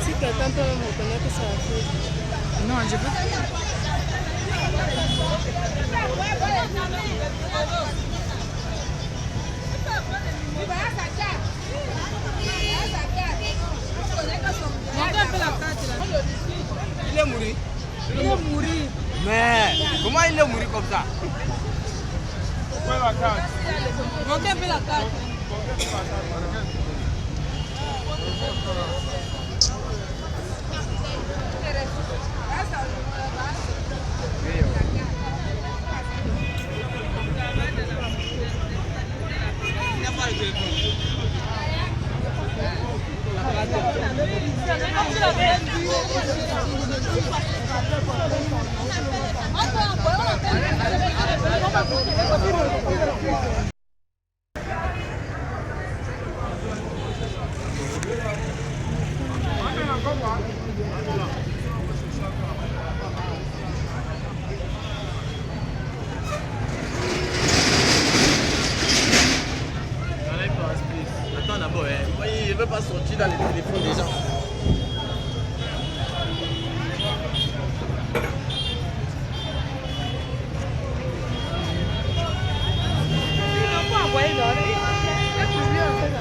Si quelqu'un peut me reconnaître, ça va faire. Non, je peux. Il est mouru. Il est mouru. Mais comment il est mouru comme ça? Manquez un peu la carte. Il n'y a pas de téléphone. Attends d'abord, il ne veut pas sortir dans les téléphones des gens. Il n'a pas envoyé l'oreille. Il a publié en fait là.